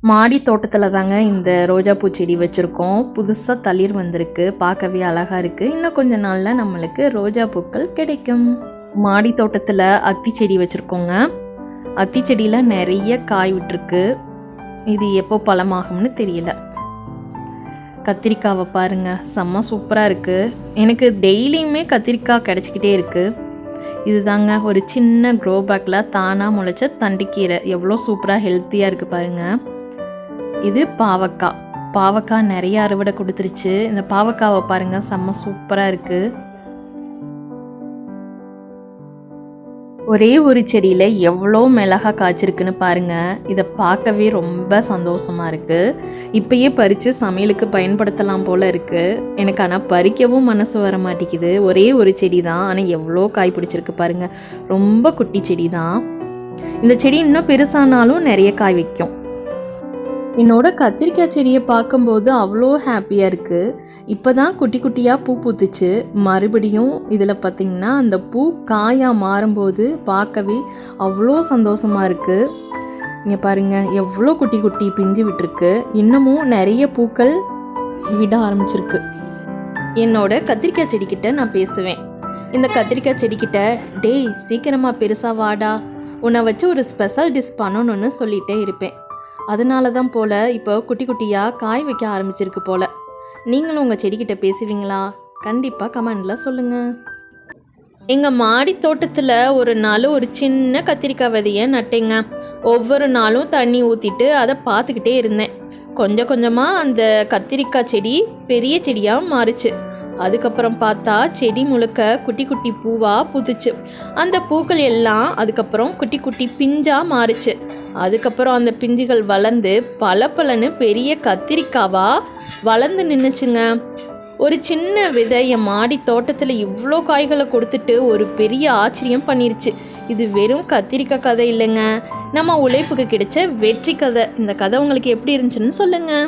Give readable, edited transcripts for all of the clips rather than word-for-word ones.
மாடி தோட்டத்தில் தாங்க இந்த ரோஜாப்பூ செடி வச்சுருக்கோம். புதுசாக தளிர் வந்திருக்கு, பார்க்கவே அழகாக இருக்குது. இன்னும் கொஞ்ச நாளில் நம்மளுக்கு ரோஜா பூக்கள் கிடைக்கும். மாடி தோட்டத்தில் அத்தி செடி வச்சுருக்கோங்க. அத்தி செடியில் நிறைய காய் விட்டுருக்கு. இது எப்போ பழமாகும்னு தெரியல. கத்திரிக்காவை பாருங்கள், செம்ம சூப்பராக இருக்குது. எனக்கு டெய்லியுமே கத்திரிக்காய் கிடச்சிக்கிட்டே இருக்குது. இது தாங்க ஒரு சின்ன க்ரோ பேக்கில் தானாக முளைச்ச தண்டுக்கீரை. எவ்வளோ சூப்பராக ஹெல்த்தியாக இருக்குது பாருங்கள். இது பாவக்காய் நிறைய அறுவடை கொடுத்துருச்சு. இந்த பாவக்காவை பாருங்கள், செம்ம சூப்பராக இருக்குது. ஒரே ஒரு செடியில் எவ்வளோ மிளகா காய்ச்சிருக்குன்னு பாருங்கள். இதை பார்க்கவே ரொம்ப சந்தோஷமாக இருக்குது. இப்பயே பறித்து சமையலுக்கு பயன்படுத்தலாம் போல் இருக்குது எனக்கு. ஆனால் பறிக்கவும் மனசு வர மாட்டேங்குது. ஒரே ஒரு செடி தான், ஆனால் எவ்வளோ காய் பிடிச்சிருக்கு பாருங்கள். ரொம்ப குட்டி செடி தான். இந்த செடி இன்னும் பெருசானாலும் நிறைய காய் வைக்கும். என்னோட கத்திரிக்காய் செடியை பார்க்கும்போது அவ்வளோ ஹாப்பியாக இருக்குது. இப்போ தான் குட்டி குட்டியாக பூ பூத்துச்சு. மறுபடியும் இதில் பார்த்திங்கன்னா அந்த பூ காயாக மாறும்போது பார்க்கவே அவ்வளோ சந்தோஷமாக இருக்குது. இங்கே பாருங்கள், எவ்வளோ குட்டி குட்டி பிஞ்சு விட்டுருக்கு. இன்னமும் நிறைய பூக்கள் விட ஆரம்பிச்சிருக்கு. என்னோட கத்திரிக்காய் செடிக்கிட்ட நான் பேசுவேன். இந்த கத்திரிக்காய் செடிக்கிட்ட, டேய் சீக்கிரமாக பெருசாக வாடா, உன்னை வச்சு ஒரு ஸ்பெஷல் டிஷ் பண்ணணும்னு சொல்லிகிட்டே இருப்பேன். அதனால தான் போல் இப்போ குட்டி குட்டியாக காய் வைக்க ஆரம்பிச்சிருக்கு போல். நீங்களும் உங்கள் செடிக்கிட்ட பேசுவீங்களா? கண்டிப்பாக கமெண்டில் சொல்லுங்கள். எங்கள் மாடி தோட்டத்தில் ஒரு நாள் ஒரு சின்ன கத்திரிக்காய் விதையை நட்டேங்க. ஒவ்வொரு நாளும் தண்ணி ஊற்றிட்டு அதை பார்த்துக்கிட்டே இருந்தேன். கொஞ்சம் கொஞ்சமாக அந்த கத்திரிக்காய் செடி பெரிய செடியாக மாறுச்சு. அதுக்கப்புறம் பார்த்தா செடி முழுக்க குட்டி குட்டி பூவாக பூத்துச்சு. அந்த பூக்கள் எல்லாம் அதுக்கப்புறம் குட்டி குட்டி பிஞ்சாக மாறுச்சு. அதுக்கப்புறம் அந்த பிஞ்சுகள் வளர்ந்து பலன்னு பெரிய கத்திரிக்காவாக வளர்ந்து நின்றுச்சுங்க. ஒரு சின்ன விதை என் மாடி தோட்டத்தில் இவ்வளோ காய்களை கொடுத்துட்டு ஒரு பெரிய ஆச்சரியம் பண்ணிருச்சு. இது வெறும் கத்திரிக்காய் கதை இல்லைங்க, நம்ம உழைப்புக்கு கிடைச்ச வெற்றி கதை. இந்த கதை உங்களுக்கு எப்படி இருந்துச்சுன்னு சொல்லுங்கள்.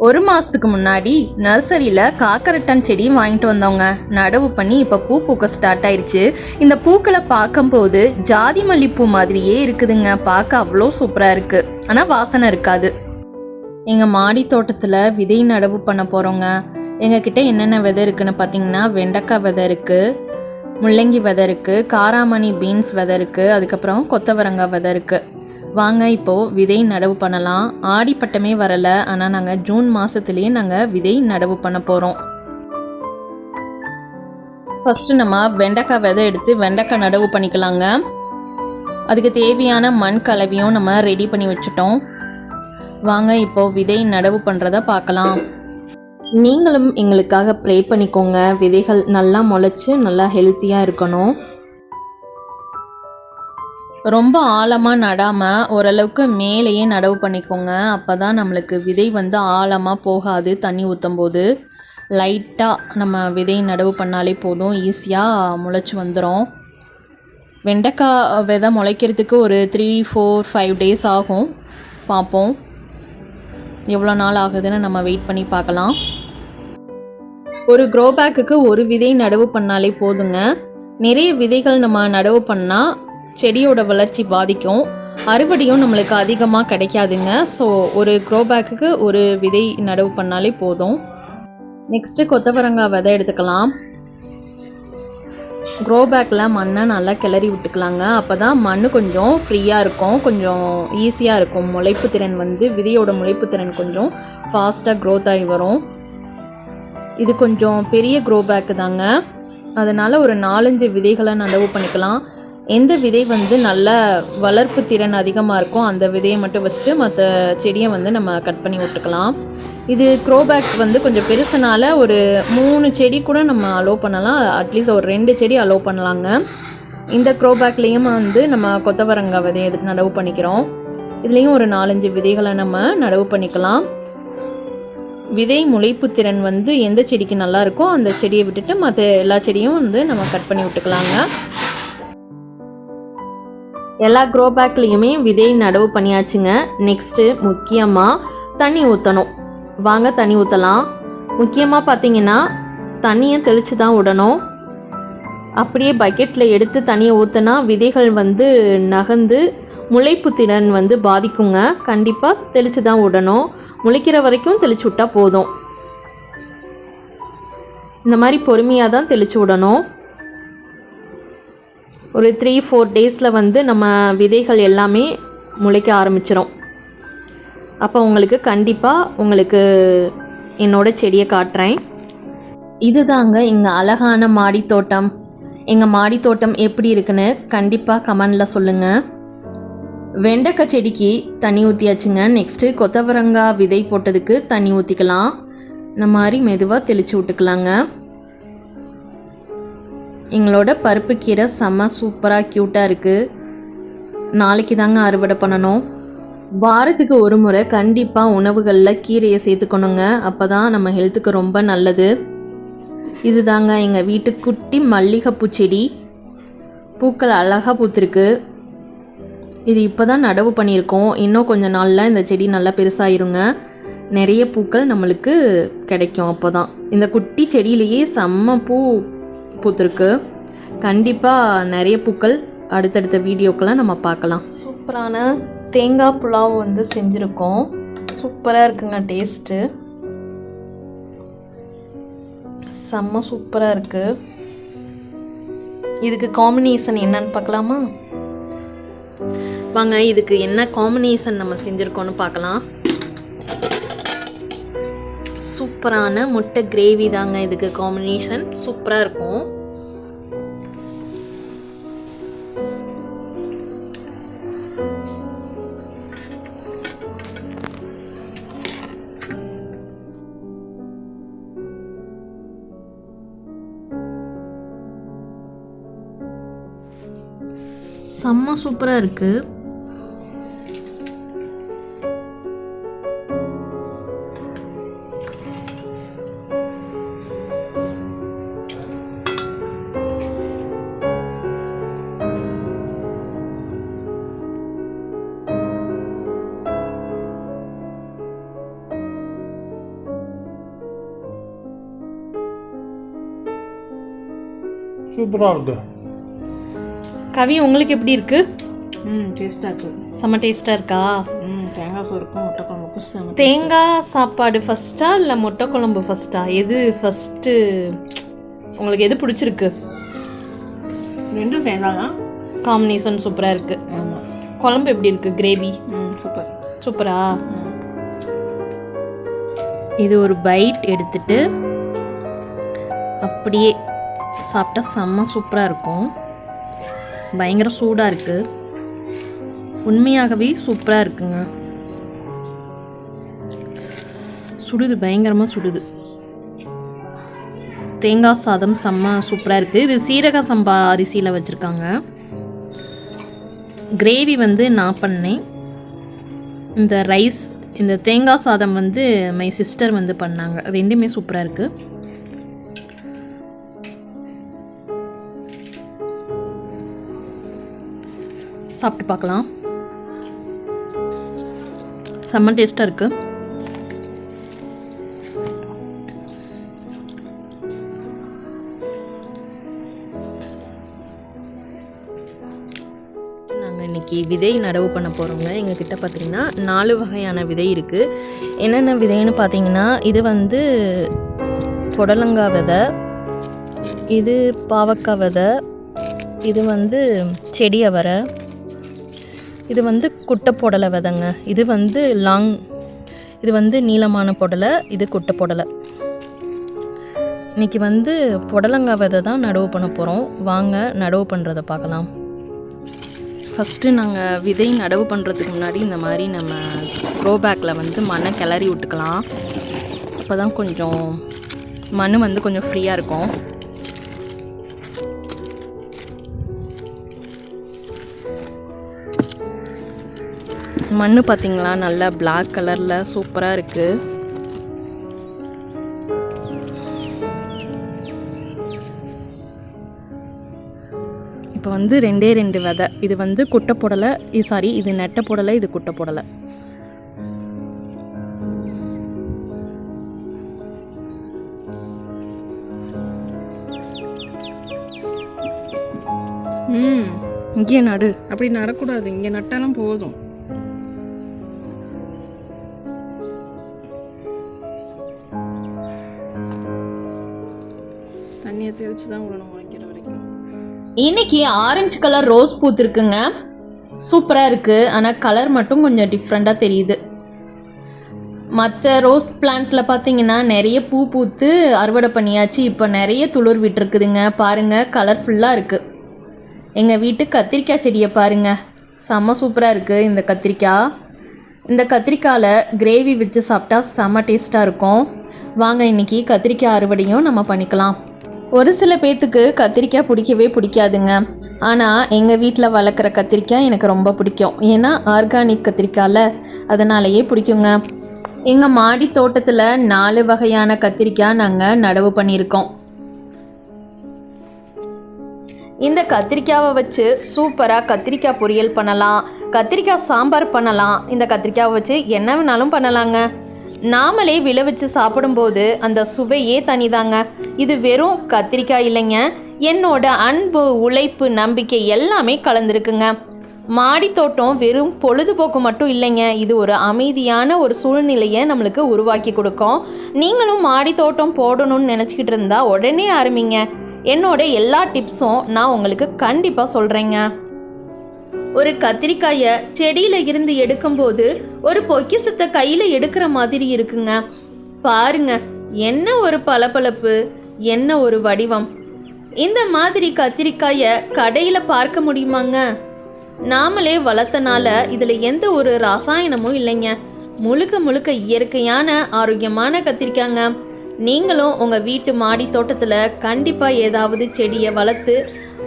ஒரு மாதத்துக்கு முன்னாடி நர்சரியில் காக்கரட்டான் செடி வாங்கிட்டு வந்தவங்க. நடவு பண்ணி இப்போ பூ பூக்க ஸ்டார்ட் ஆயிடுச்சு. இந்த பூக்களை பார்க்கும்போது ஜாதி மல்லிப்பூ மாதிரியே இருக்குதுங்க. பார்க்க அவ்வளோ சூப்பராக இருக்குது, ஆனால் வாசனை இருக்காது. எங்கள் மாடி தோட்டத்தில் விதை நடவு பண்ண போகிறோங்க. எங்ககிட்ட என்னென்ன விதை இருக்குதுன்னு பார்த்தீங்கன்னா, வெண்டைக்காய் விதை இருக்குது, முள்ளங்கி விதை இருக்குது, காராமணி பீன்ஸ் விதை இருக்குது, அதுக்கப்புறம் கொத்தவரங்காய் விதை இருக்குது. வாங்க இப்போது விதை நடவு பண்ணலாம். ஆடி பட்டமே வரலை, ஆனால் நாங்கள் ஜூன் மாதத்துலேயே நாங்கள் விதை நடவு பண்ண போகிறோம். ஃபஸ்ட்டு நம்ம வெண்டைக்காய் விதை எடுத்து வெண்டைக்காய் நடவு பண்ணிக்கலாங்க. அதுக்கு தேவையான மண் கலவையும் நம்ம ரெடி பண்ணி வச்சுட்டோம். வாங்க இப்போது விதை நடவு பண்ணுறத பார்க்கலாம். நீங்களும் எங்களுக்காக ப்ரே பண்ணிக்கோங்க. விதைகள் நல்லா முளைச்சி நல்லா ஹெல்த்தியாக இருக்கணும். ரொம்ப ஆழமாக நடாமல் ஓரளவுக்கு மேலேயே நடவு பண்ணிக்கோங்க. அப்போ தான் நம்மளுக்கு விதை ஆழமாக போகாது. தண்ணி ஊற்றும் போது லைட்டாக நம்ம விதை நடவு பண்ணாலே போதும், ஈஸியாக முளைச்சி வந்துடும். வெண்டைக்காய் விதை முளைக்கிறதுக்கு ஒரு 3-4-5 டேஸ் ஆகும். பார்ப்போம் எவ்வளோ நாள் ஆகுதுன்னு நம்ம வெயிட் பண்ணி பார்க்கலாம். ஒரு க்ரோ பேக்குக்கு ஒரு விதை நடவு பண்ணாலே போதுங்க. நிறைய விதைகள் நம்ம நடவு பண்ணால் செடியோட வளர்ச்சி பாதிக்கும், அறுவடையும் நம்மளுக்கு அதிகமாக கிடைக்காதுங்க. ஸோ ஒரு க்ரோ பேக்குக்கு ஒரு விதை நடவு பண்ணாலே போதும். நெக்ஸ்ட்டு கொத்தவரங்காய் விதை எடுத்துக்கலாம். க்ரோ பேக்கில் மண்ணை நல்லா கிளறி விட்டுக்கலாங்க. அப்போ தான் மண் கொஞ்சம் ஃப்ரீயாக இருக்கும், கொஞ்சம் ஈஸியாக இருக்கும். முளைப்பு திறன் விதையோட முளைப்பு திறன் கொஞ்சம் ஃபாஸ்ட்டாக க்ரோத் ஆகி வரும். இது கொஞ்சம் பெரிய க்ரோ பேக்கு தாங்க, அதனால் ஒரு 4-5 விதைகளை நடவு பண்ணிக்கலாம். எந்த விதை நல்ல வளர்ப்பு திறன் அதிகமாக இருக்கும் அந்த விதையை மட்டும் வச்சுட்டு மற்ற செடியை நம்ம கட் பண்ணி விட்டுக்கலாம். இது க்ரோ பேக் கொஞ்சம் பெருசுனால ஒரு 3 செடி கூட நம்ம அலோவ் பண்ணலாம். அட்லீஸ்ட் ஒரு 2 செடி அலோவ் பண்ணலாங்க. இந்த க்ரோ பேக்லேயும் நம்ம கொத்தவரங்காய் விதையை எடுத்து நடவு பண்ணிக்கிறோம். இதுலேயும் ஒரு 4-5 விதைகளை நம்ம நடவு பண்ணிக்கலாம். விதை முளைப்பு திறன் எந்த செடிக்கு நல்லா இருக்கோ அந்த செடியை விட்டுட்டு மற்ற எல்லா செடியும் நம்ம கட் பண்ணி விட்டுக்கலாங்க. எல்லா க்ரோ பேக்லேயுமே விதை நடவு பண்ணியாச்சுங்க. நெக்ஸ்ட்டு முக்கியமாக தண்ணி ஊற்றணும். வாங்க தண்ணி ஊற்றலாம். முக்கியமாக பார்த்திங்கன்னா தண்ணியை தெளித்து தான் விடணும். அப்படியே பக்கெட்டில் எடுத்து தண்ணியை ஊற்றினா விதைகள் நகர்ந்து முளைப்பு திறன் வந்து பாதிக்குங்க. கண்டிப்பாக தெளித்து தான் விடணும். முளைக்கிற வரைக்கும் தெளித்து விட்டால் போதும். இந்த மாதிரி பொறுமையாக தான் தெளித்து விடணும். ஒரு 3-4 டேஸில் வந்து நம்ம விதைகள் எல்லாமே முளைக்க ஆரம்பிச்சிடும். அப்போ உங்களுக்கு கண்டிப்பாக உங்களுக்கு என்னோடய செடியை காட்டுறேன். இதுதாங்க எங்கள் அழகான மாடி தோட்டம். எங்கள் மாடி தோட்டம் எப்படி இருக்குன்னு கண்டிப்பாக கமெண்டில் சொல்லுங்கள். வெண்டைக்காய் செடிக்கு தண்ணி ஊற்றியாச்சுங்க. நெக்ஸ்ட்டு கொத்தவரங்காய் விதை போட்டதுக்கு தண்ணி ஊற்றிக்கலாம். இந்த மாதிரி மெதுவாக தெளித்து விட்டுக்கலாங்க. எங்களோட பருப்பு கீரை செம்ம சூப்பராக க்யூட்டாக இருக்குது. நாளைக்கு தாங்க அறுவடை பண்ணணும். வாரத்துக்கு ஒரு முறை கண்டிப்பாக உணவுகளில் கீரையை சேர்த்துக்கணுங்க. அப்போ தான் நம்ம ஹெல்த்துக்கு ரொம்ப நல்லது. இது தாங்க எங்கள் வீட்டு குட்டி மல்லிகைப்பூ செடி. பூக்கள் அழகாக பூத்துருக்கு. இது இப்போ தான் நடவு பண்ணியிருக்கோம். இன்னும் கொஞ்சம் நாளில் இந்த செடி நல்லா பெருசாகிருங்க. நிறைய பூக்கள் நம்மளுக்கு கிடைக்கும். அப்போ தான் இந்த குட்டி செடியிலேயே செம்ம பூ பூத்துருக்கு. கண்டிப்பாக நிறைய பூக்கள் அடுத்தடுத்த வீடியோக்கெல்லாம் நம்ம பார்க்கலாம். சூப்பரான தேங்காய் புலாவ் வந்து செஞ்சுருக்கோம். சூப்பராக இருக்குங்க. டேஸ்ட்டு செம்ம சூப்பராக இருக்குது. இதுக்கு காம்பினேஷன் என்னன்னு பார்க்கலாமா? வாங்க இதுக்கு என்ன காம்பினேஷன் நம்ம செஞ்சுருக்கோன்னு பார்க்கலாம். சூப்பரான முட்டை கிரேவி தாங்க இதுக்கு காம்பினேஷன். சூப்பராக இருக்கும். செம்ம சூப்பராக இருக்குது. சூப்பராக இருக்கு. கவி உங்களுக்கு எப்படி இருக்கு? டேஸ்ட்டாக இருக்குது. செம்ம டேஸ்ட்டாக இருக்கா? தேங்காய் சோறுக்கும் முட்டை குழம்புக்கும் செம்ம. தேங்காய் சாப்பாடு ஃபஸ்ட்டா இல்லை முட்டை குழம்பு ஃபஸ்ட்டா? எது ஃபஸ்ட்டு உங்களுக்கு எது பிடிச்சிருக்கு? ரெண்டும் சேர்ந்தாதான் காம்பினேஷன் சூப்பராக இருக்குது. ஆமாம். குழம்பு எப்படி இருக்குது? Gravy super. சூப்பரா? இது ஒரு பைட் எடுத்துட்டு அப்படியே சாப்பிட்டா செம்ம சூப்பராக இருக்கும். பயங்கர சூடாக இருக்குது. உண்மையாகவே சூப்பராக இருக்குங்க. சுடுது, பயங்கரமாக சுடுது. தேங்காய் சாதம் செம்ம சூப்பராக இருக்குது. இது சீரக சம்பா அரிசியில் வச்சுருக்காங்க. கிரேவி வந்து நான் பண்ணேன். இந்த ரைஸ், இந்த தேங்காய் சாதம் வந்து மை சிஸ்டர் வந்து பண்ணாங்க. ரெண்டுமே சூப்பராக இருக்குது. சாப்பிட்டு பார்க்கலாம். செம்ம டேஸ்ட்டாக இருக்குது. நாங்கள் இன்றைக்கி விதை நடவு பண்ண போகிறோங்க. எங்ககிட்ட பார்த்திங்கன்னா 4 வகையான விதை இருக்குது. என்னென்ன விதைன்னு பார்த்தீங்கன்னா, இது வந்து புடலங்காய் விதை, இது பாவக்காய் விதை, இது வந்து செடி அவரை, இது வந்து குட்டை புடலை விதைங்க. இது வந்து இது வந்து நீளமான புடலை, இது குட்டை புடலை. இன்றைக்கி வந்து புடலங்காய் விதை தான் நடவு பண்ண போகிறோம். வாங்க நடவு பண்ணுறதை பார்க்கலாம். ஃபஸ்ட்டு நாங்கள் விதை நடவு பண்ணுறதுக்கு முன்னாடி இந்த மாதிரி நம்ம க்ரோ பேக்கில் வந்து மண்ணை கிளறி விட்டுக்கலாம். அப்போ தான் கொஞ்சம் மண் வந்து கொஞ்சம் ஃப்ரீயாக இருக்கும். மண் பார்த்திங்களா, நல்லா பிளாக் கலரில் சூப்பராக இருக்குது. இப்போ வந்து 2 விதை. இது வந்து குட்டை புடலை, இது நெட்டை புடலை, இது குட்டை புடலை. இங்கேயே நடு. அப்படி நடக்கூடாது, இங்கே நட்டாலும் போதும். தண்ணியை தெளிச்சு தான் விடணும் முளைக்கிற வரைக்கும். இன்னைக்கு ஆரஞ்சு கலர் ரோஸ் பூத்துருக்குங்க. சூப்பராக இருக்குது. ஆனால் கலர் மட்டும் கொஞ்சம் டிஃப்ரெண்ட்டாக தெரியுது. மற்ற ரோஸ் பிளான்ட்டில் பார்த்தீங்கன்னா நிறைய பூ பூத்து அறுவடை பண்ணியாச்சு. இப்போ நிறைய துளிர் விட்டுருக்குதுங்க. பாருங்கள், கலர்ஃபுல்லாக இருக்குது. எங்கள் வீட்டு கத்திரிக்காய் செடியை பாருங்கள், செம்ம சூப்பராக இருக்குது இந்த கத்திரிக்காய். இந்த கத்திரிக்காயில் கிரேவி வச்சு சாப்பிட்டா செம்ம டேஸ்ட்டாக இருக்கும். வாங்க இன்றைக்கி கத்திரிக்காய் அறுவடையும் நம்ம பண்ணிக்கலாம். ஒரு சில பேர்த்துக்கு கத்திரிக்காய் பிடிக்கவே பிடிக்காதுங்க. ஆனால் எங்கள் வீட்டில் வளர்க்குற கத்திரிக்காய் எனக்கு ரொம்ப பிடிக்கும். ஏன்னா ஆர்கானிக் கத்திரிக்காயில், அதனாலேயே பிடிக்குங்க. எங்கள் மாடி தோட்டத்தில் 4 வகையான கத்திரிக்காய் நாங்கள் நடவு பண்ணியிருக்கோம். இந்த கத்திரிக்காவை வச்சு சூப்பராக கத்திரிக்காய் பொரியல் பண்ணலாம், கத்திரிக்காய் சாம்பார் பண்ணலாம். இந்த கத்திரிக்காவை வச்சு என்ன வேணாலும் பண்ணலாங்க. நாமளே விளைவிச்சு சாப்பிடும்போது அந்த சுவையே தனிதாங்க. இது வெறும் கத்திரிக்காய் இல்லைங்க, என்னோட அன்பு, உழைப்பு, நம்பிக்கை எல்லாமே கலந்துருக்குங்க. மாடி தோட்டம் வெறும் பொழுதுபோக்கு மட்டும் இல்லைங்க, இது ஒரு அமைதியான ஒரு சூழ்நிலையை நம்மளுக்கு உருவாக்கி கொடுக்கும். நீங்களும் மாடி தோட்டம் போடணும்னு நினச்சிக்கிட்டு இருந்தா உடனே ஆரம்பிங்க. என்னோட எல்லா டிப்ஸும் நான் உங்களுக்கு கண்டிப்பாக சொல்கிறேங்க. ஒரு கத்திரிக்காயை செடியில் இருந்து எடுக்கும்போது ஒரு பொக்கிஷத்தை கையில் எடுக்கிற மாதிரி இருக்குங்க. பாருங்க, என்ன ஒரு பளபளப்பு, என்ன ஒரு வடிவம். இந்த மாதிரி கத்திரிக்காயை கடையில் பார்க்க முடியுமாங்க? நாமளே வளர்த்தனால இதில் எந்த ஒரு ரசாயனமும் இல்லைங்க. முழுக்க முழுக்க இயற்கையான ஆரோக்கியமான கத்திரிக்காங்க. நீங்களும் உங்கள் வீட்டு மாடி தோட்டத்தில் கண்டிப்பாக ஏதாவது செடியை வளர்த்து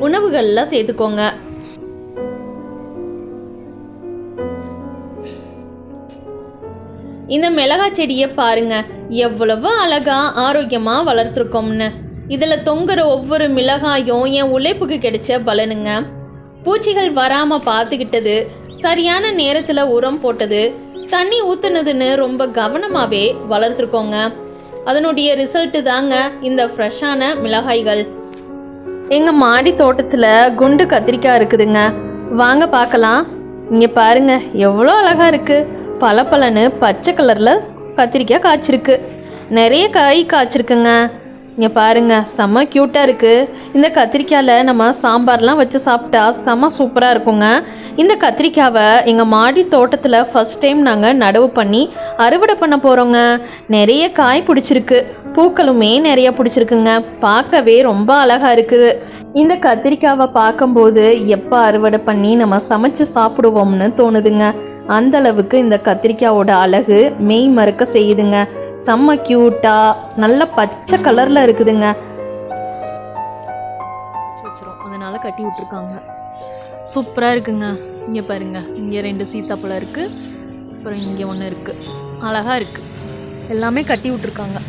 உணவுகளில் சேர்த்துக்கோங்க. இந்த மிளகாய் செடியை பாருங்க, எவ்வளவு அழகா ஆரோக்கியமாக வளர்த்துருக்கோம்னு. இதில் தொங்குற ஒவ்வொரு மிளகாயும் என் உழைப்புக்கு கிடைச்ச பலனுங்க. பூச்சிகள் வராமல் பார்த்துக்கிட்டது, சரியான நேரத்தில் உரம் போட்டது, தண்ணி ஊற்றுனதுன்னு ரொம்ப கவனமாகவே வளர்த்துருக்கோங்க. அதனுடைய ரிசல்ட்டு தாங்க இந்த ஃப்ரெஷ்ஷான மிளகாய்கள். எங்கள் மாடி தோட்டத்தில் குண்டு கத்திரிக்காய் இருக்குதுங்க. வாங்க பார்க்கலாம். இங்கே பாருங்கள், எவ்வளோ அழகாக இருக்குது. பளபளன்னு பச்சை கலரில் கத்திரிக்காய் காய்ச்சிருக்கு. நிறைய காய் காய்ச்சிருக்குங்க. இங்கே பாருங்கள், செம்ம க்யூட்டாக இருக்குது. இந்த கத்திரிக்காயில் நம்ம சாம்பார்லாம் வச்சு சாப்பிட்டா செம்ம சூப்பராக இருக்குங்க. இந்த கத்திரிக்காவை எங்கள் மாடி தோட்டத்தில் ஃபஸ்ட் டைம் நாங்கள் நடவு பண்ணி அறுவடை பண்ண போகிறோங்க. நிறைய காய் பிடிச்சிருக்கு, பூக்களுமே நிறைய பிடிச்சிருக்குங்க. பார்க்கவே ரொம்ப அழகாக இருக்குது. இந்த கத்திரிக்காவை பார்க்கும்போது எப்போ அறுவடை பண்ணி நம்ம சமைச்சு சாப்பிடுவோம்னு தோணுதுங்க. அந்தளவுக்கு இந்த கத்திரிக்காயோட அழகு மெய் மறக்க செய்யுதுங்க. செம்ம க்யூட்டாக நல்ல பச்சை கலரில் இருக்குதுங்க. அதனால் கட்டி விட்ருக்காங்க. சூப்பராக இருக்குங்க. இங்கே பாருங்கள், இங்கே 2 சீத்தாப்பழம் இருக்குது, அப்புறம் இங்கே ஒன்று இருக்குது. அழகாக இருக்குது. எல்லாமே கட்டி விட்ருக்காங்க.